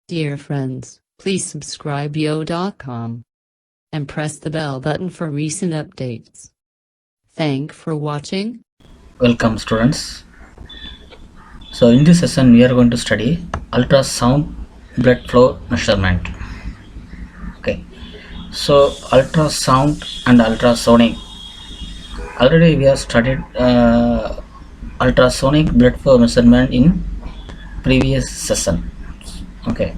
Dear friends, please subscribe yo.com and press the bell button for recent updates. Thank for watching. Welcome students. So in this session we are going to study ultrasound blood flow measurement. Okay. So ultrasound and ultrasonic. Already we have studied ultrasonic blood flow measurement in previous session. Okay.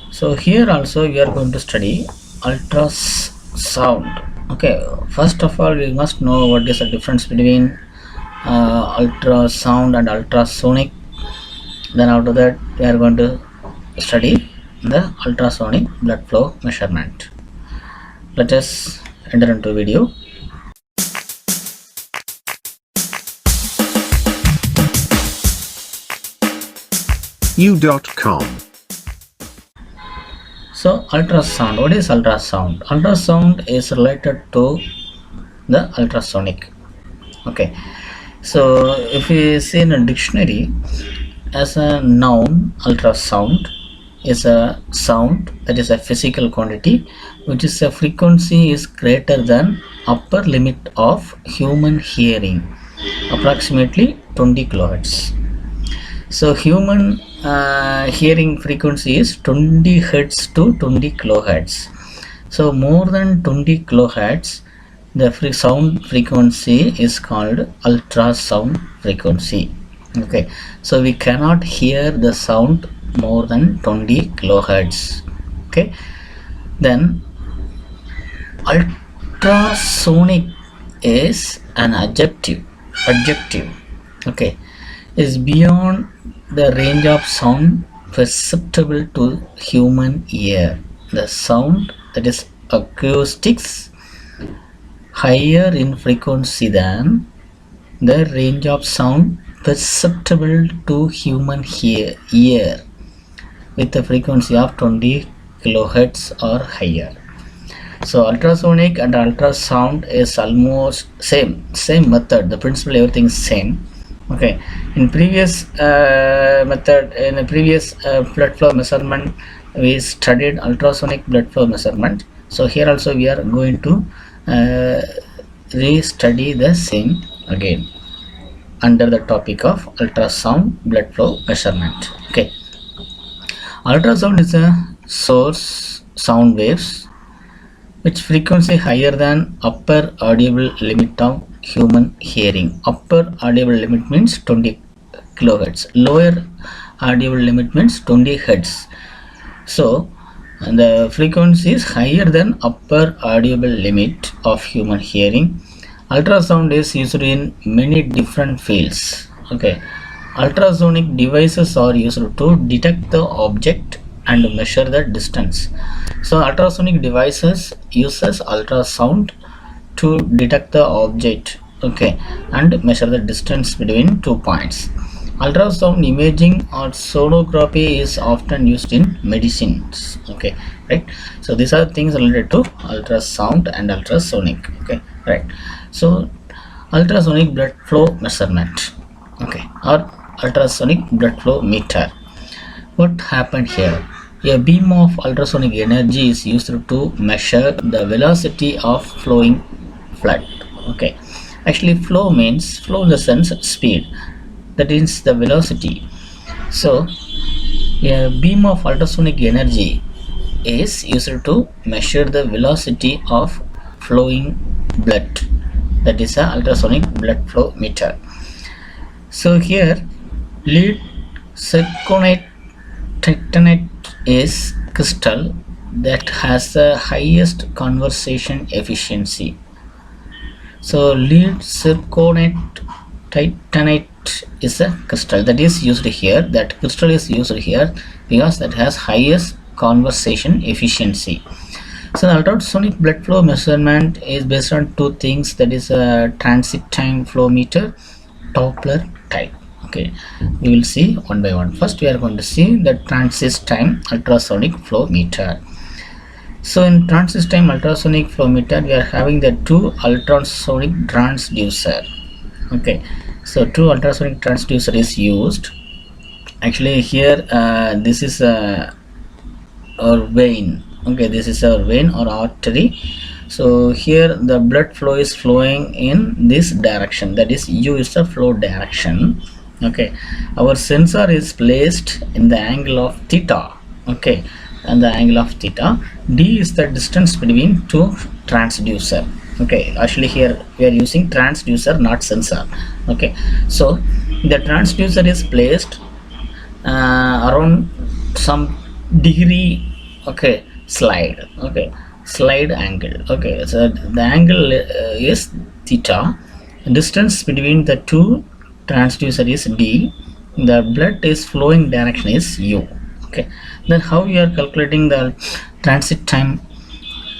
So here also we are going to study ultrasound. Okay. First of all, we must know what is the difference between ultrasound and ultrasonic. Then after that we are going to study the ultrasonic blood flow measurement. Let us enter into video. U.com. So ultrasound, what is ultrasound? Ultrasound is related to the ultrasonic. Okay, so if we see in a dictionary, as a noun, ultrasound is a sound, that is a physical quantity which is a frequency is greater than upper limit of human hearing, approximately 20 kilohertz. So human hearing frequency is 20 hertz to 20 kilohertz. So more than 20 kilohertz, the sound frequency is called ultrasound frequency. Okay, so we cannot hear the sound more than 20 kilohertz. Okay, then ultrasonic is an adjective. Okay, is beyond the range of sound perceptible to human ear. The sound, that is acoustics, higher in frequency than the range of sound perceptible to human ear with a frequency of 20 kilohertz or higher. So ultrasonic and ultrasound is almost same method. The principle, everything is same. Okay, in previous method, in the previous blood flow measurement, we studied ultrasonic blood flow measurement. So here also we are going to re-study the same again under the topic of ultrasound blood flow measurement. Okay, ultrasound is a source sound waves which frequency higher than upper audible limit of human hearing. Upper audible limit means 20 kilohertz, lower audible limit means 20 hertz. So the frequency is higher than upper audible limit of human hearing. Ultrasound is used in many different fields. Okay, ultrasonic devices are used to detect the object and measure the distance. So ultrasonic devices uses ultrasound to detect the object, okay, and measure the distance between 2 points. Ultrasound imaging or sonography is often used in medicines. Okay, right. So these are things related to ultrasound and ultrasonic. Okay, right. So ultrasonic blood flow measurement, okay, or ultrasonic blood flow meter. What happened here? A beam of ultrasonic energy is used to measure the velocity of flowing blood. Okay, actually flow means flow in the sense speed, that is the velocity. So a beam of ultrasonic energy is used to measure the velocity of flowing blood, that is a ultrasonic blood flow meter. So here lead zirconate titanate is crystal that has the highest conversion efficiency. So lead zirconate titanate is a crystal that is used here. That crystal is used here because that has highest conversion efficiency. So the ultrasonic blood flow measurement is based on two things, that is a transit time flow meter, Doppler type. Okay, we will see one by one. First we are going to see the transit time ultrasonic flow meter. So in transit time ultrasonic flow meter, we are having the two ultrasonic transducer. Okay, so two ultrasonic transducer is used Actually here this is our vein. Okay, this is our vein or artery. So here the blood flow is flowing in this direction, that is u is the flow direction. Okay, our sensor is placed in the angle of theta. Okay, and the angle of theta. D is the distance between two transducer. Okay, actually here we are using transducer, not sensor. Okay, so the transducer is placed around some degree. Okay, slide angle. Okay, so the angle is theta. Distance between the two transducer is d. The blood is flowing direction is u. Okay, then how you are calculating the transit time?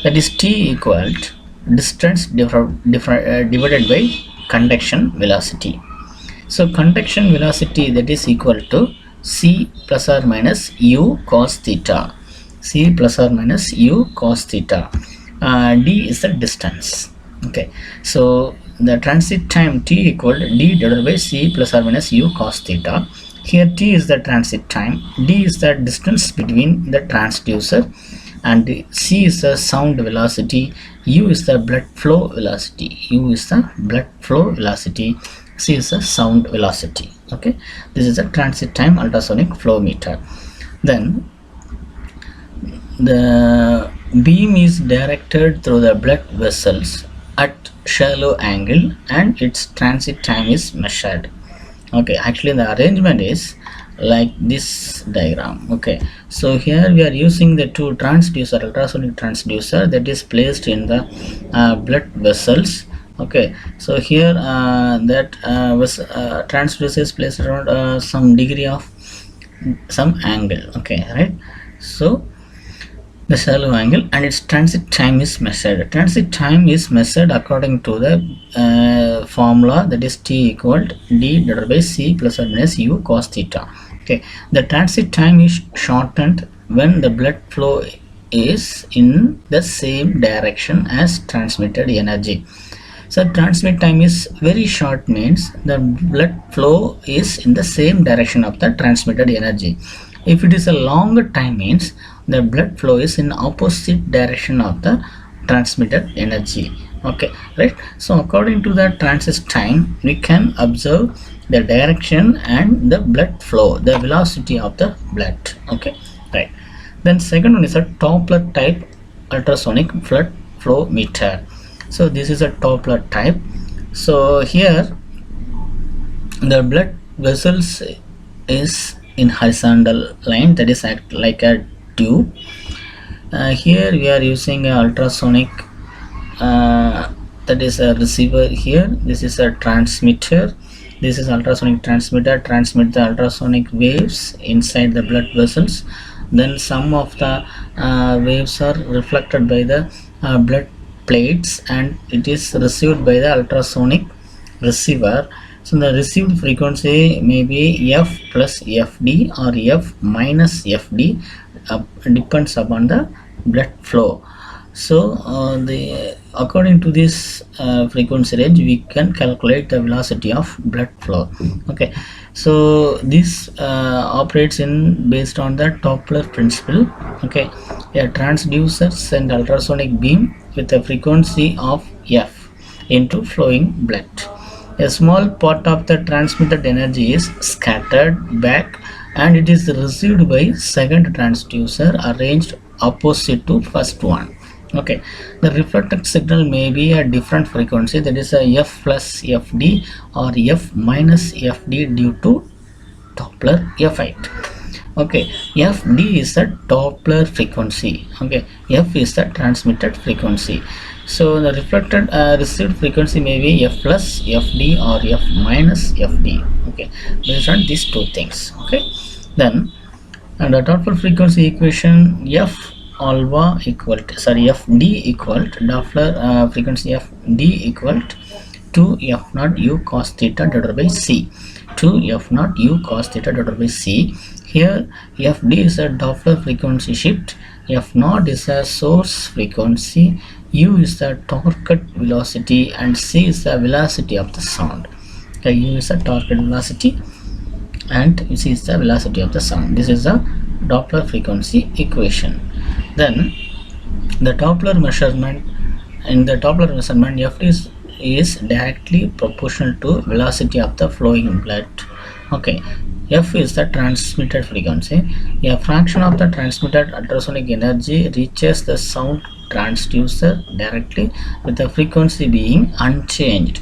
That is t equal to distance divided by conduction velocity. So conduction velocity, that is equal to c plus or minus u cos theta. C plus or minus u cos theta. D is the distance. Okay, so the transit time t equal to d divided by c plus or minus u cos theta. Here t is the transit time, d is the distance between the transducer, and c is the sound velocity, u is the blood flow velocity. U is the blood flow velocity, c is the sound velocity. Okay, this is a transit time ultrasonic flow meter. Then the beam is directed through the blood vessels at shallow angle and its transit time is measured. Okay, actually the arrangement is like this diagram. Okay, so here we are using the two transducer, ultrasonic transducer, that is placed in the blood vessels. Okay, so here that transducer is placed around some degree of some angle. Okay, right? So the shallow angle and its transit time is measured. Transit time is measured according to the formula, that is t equal to d divided by c plus or minus u cos theta. Okay, the transit time is shortened when the blood flow is in the same direction as transmitted energy. So transmit time is very short, means the blood flow is in the same direction of the transmitted energy. If it is a longer time, means the blood flow is in opposite direction of the transmitted energy. Okay, right? So according to the transit time, we can observe the direction and the blood flow, the velocity of the blood. Okay, right? Then second one is a Doppler type ultrasonic blood flow meter. So this is a Doppler type. So here the blood vessels is in horizontal line, that is act like a tube. Here we are using a ultrasonic, that is a receiver. Here this is a transmitter. This is ultrasonic transmitter, transmit the ultrasonic waves inside the blood vessels. Then some of the waves are reflected by the blood plates and it is received by the ultrasonic receiver. So the received frequency may be f plus fd or f minus fd, depends upon the blood flow. So according to this frequency range, we can calculate the velocity of blood flow. Okay, so this operates in based on the Doppler principle. Okay, a transducer send ultrasonic beam with a frequency of f into flowing blood. A small part of the transmitted energy is scattered back and it is received by second transducer arranged opposite to first one. Okay, the reflected signal may be a different frequency, that is a f plus fd or f minus fd due to Doppler effect. Okay, fd is the Doppler frequency. Okay, f is the transmitted frequency. So the reflected received frequency may be f plus fd or f minus fd. Okay, based on these two things. Okay, then and the Doppler frequency equation, f alpha equal to, fd equal to Doppler frequency fd equal to f naught u cos theta divided by c, to f naught u cos theta divided by c. Here fd is a Doppler frequency shift, f naught is a source frequency, u is the torque velocity and c is the velocity of the sound. Okay, u is the torque velocity and this is the velocity of the sound. This is the Doppler frequency equation. Then the Doppler measurement, in the Doppler measurement, F is directly proportional to velocity of the flowing blood. Okay, F is the transmitted frequency. A fraction of the transmitted ultrasonic energy reaches the sound transducer directly, with the frequency being unchanged.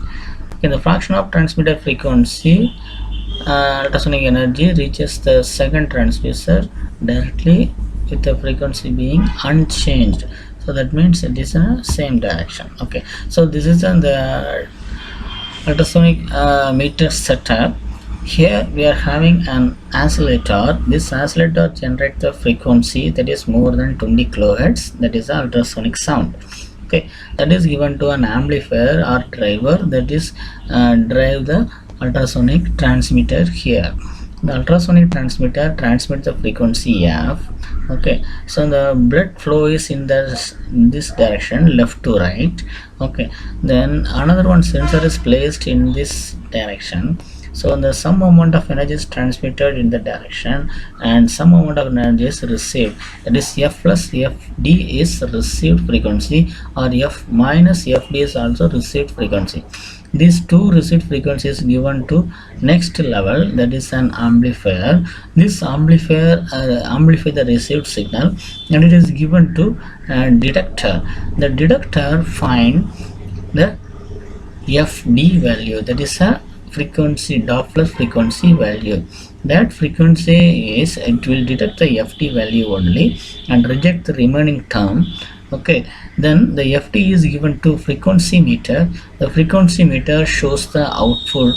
Okay, the fraction of transmitted frequency ultrasonic energy reaches the second transducer directly, with the frequency being unchanged. So that means it is in the same direction. Okay, so this is the ultrasonic meter setup. Here we are having an oscillator. This oscillator generates the frequency that is more than 20 kilohertz, that is the ultrasonic sound. Okay, that is given to an amplifier or driver that is drive the ultrasonic transmitter. Here the ultrasonic transmitter transmits the frequency F. Okay, so the blood flow is in this direction, left to right. Okay, then another one sensor is placed in this direction. So the some amount of energy is transmitted in the direction and some amount of energy is received, that is F plus Fd is received frequency, or F minus Fd is also received frequency. These two received frequencies given to next level, that is an amplifier. This amplifier amplify the received signal, and it is given to detector. The detector find the Fd value, that is a frequency, Doppler frequency value. That frequency is, it will detect the Fd value only and reject the remaining term. Okay, then the Fd is given to frequency meter. The frequency meter shows the output,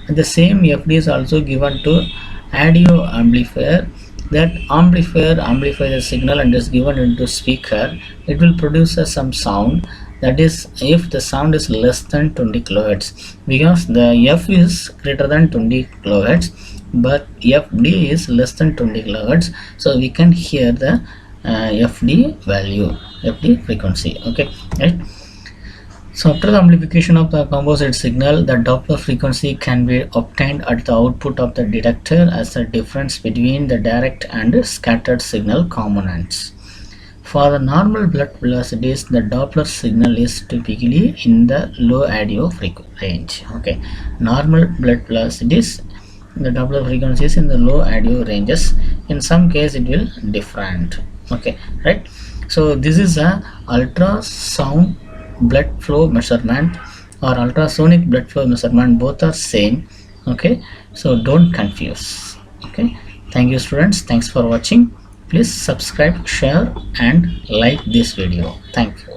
and the same Fd is also given to audio amplifier. That amplifier amplify the signal and is given into speaker. It will produce some sound, that is if the sound is less than 20 kilohertz, because the F is greater than 20 kilohertz but Fd is less than 20 kilohertz, so we can hear the Fd value, Fd frequency. Okay, right. So after the amplification of the composite signal, the Doppler frequency can be obtained at the output of the detector as the difference between the direct and scattered signal components. For the normal blood velocities, the Doppler signal is typically in the low audio range. Okay, normal blood velocities, the Doppler frequency is in the low audio ranges. In some case, it will different. Okay, right. So this is a ultrasound blood flow measurement or ultrasonic blood flow measurement. Both are same. Okay, so don't confuse. Okay, thank you students. Thanks for watching. Please subscribe, share and like this video. Thank you.